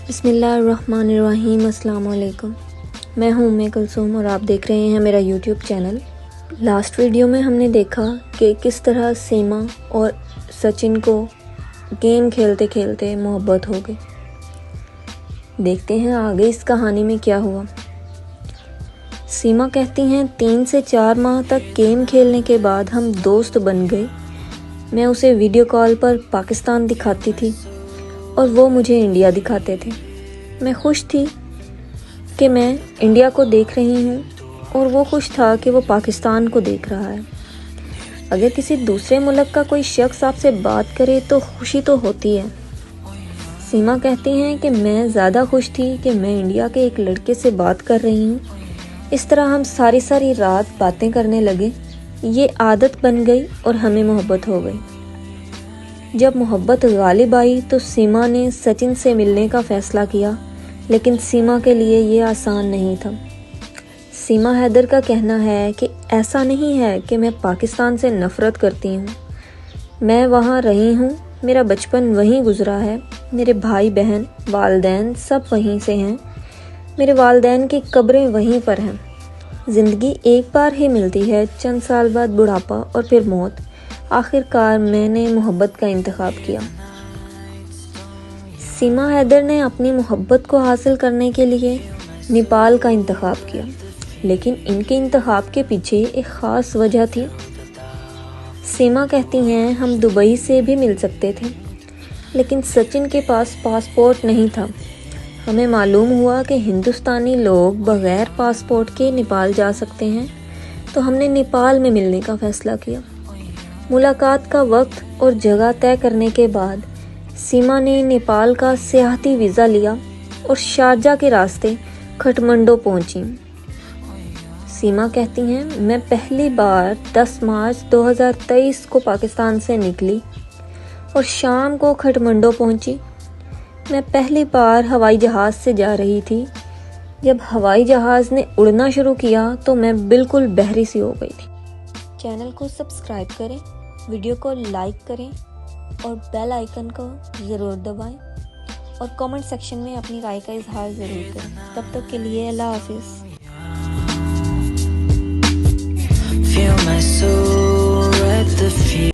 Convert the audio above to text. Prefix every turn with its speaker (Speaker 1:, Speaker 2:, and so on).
Speaker 1: बिस्मिल्लाहिर्रहमानिर्रहीम। अस्सलाम वालेकुम। मैं हूँ उम्मे कुलसूम और आप देख रहे हैं मेरा यूट्यूब चैनल। लास्ट वीडियो में हमने देखा कि किस तरह सीमा और सचिन को गेम खेलते खेलते मोहब्बत हो गई। देखते हैं आगे इस कहानी में क्या हुआ। सीमा कहती हैं 3 से 4 माह तक गेम खेलने के बाद हम दोस्त बन गए। मैं उसे वीडियो कॉल पर पाकिस्तान दिखाती थी और वो मुझे इंडिया दिखाते थे। मैं खुश थी कि मैं इंडिया को देख रही हूँ और वो खुश था कि वो पाकिस्तान को देख रहा है। अगर किसी दूसरे मुल्क का कोई शख्स आपसे बात करे तो खुशी तो होती है। सीमा कहती हैं कि मैं ज़्यादा खुश थी कि मैं इंडिया के एक लड़के से बात कर रही हूँ। इस तरह हम सारी रात बातें करने लगे। ये आदत बन गई और हमें मोहब्बत हो गई। जब मोहब्बत गालिब आई तो सीमा ने सचिन से मिलने का फ़ैसला किया, लेकिन सीमा के लिए ये आसान नहीं था। सीमा हैदर का कहना है कि ऐसा नहीं है कि मैं पाकिस्तान से नफ़रत करती हूँ। मैं वहाँ रही हूँ, मेरा बचपन वहीं गुज़रा है। मेरे भाई बहन वालदैन सब वहीं से हैं। मेरे वालदैन की कब्रें वहीं पर हैं। ज़िंदगी एक बार ही मिलती है, चंद साल बाद बुढ़ापा और फिर मौत। आखिरकार मैंने मोहब्बत का इंतखाब किया। सीमा हैदर ने अपनी मोहब्बत को हासिल करने के लिए नेपाल का इंतखाब किया, लेकिन इनके इंतखाब के पीछे एक ख़ास वजह थी। सीमा कहती हैं हम दुबई से भी मिल सकते थे, लेकिन सचिन के पास पासपोर्ट नहीं था। हमें मालूम हुआ कि हिंदुस्तानी लोग बग़ैर पासपोर्ट के नेपाल जा सकते हैं, तो हमने नेपाल में मिलने का फ़ैसला किया। मुलाकात का वक्त और जगह तय करने के बाद सीमा ने नेपाल का सियाहती वीज़ा लिया और शारजा के रास्ते काठमांडू पहुंची। सीमा कहती हैं मैं पहली बार 10 मार्च 2023 को पाकिस्तान से निकली और शाम को काठमांडू पहुंची। मैं पहली बार हवाई जहाज़ से जा रही थी। जब हवाई जहाज़ ने उड़ना शुरू किया तो मैं बिल्कुल बहरी सी हो गई थी। चैनल को सब्सक्राइब करें, वीडियो को लाइक करें और बेल आइकन को ज़रूर दबाएं और कमेंट सेक्शन में अपनी राय का इजहार ज़रूर करें। तब तक के लिए अल्लाह हाफिज़।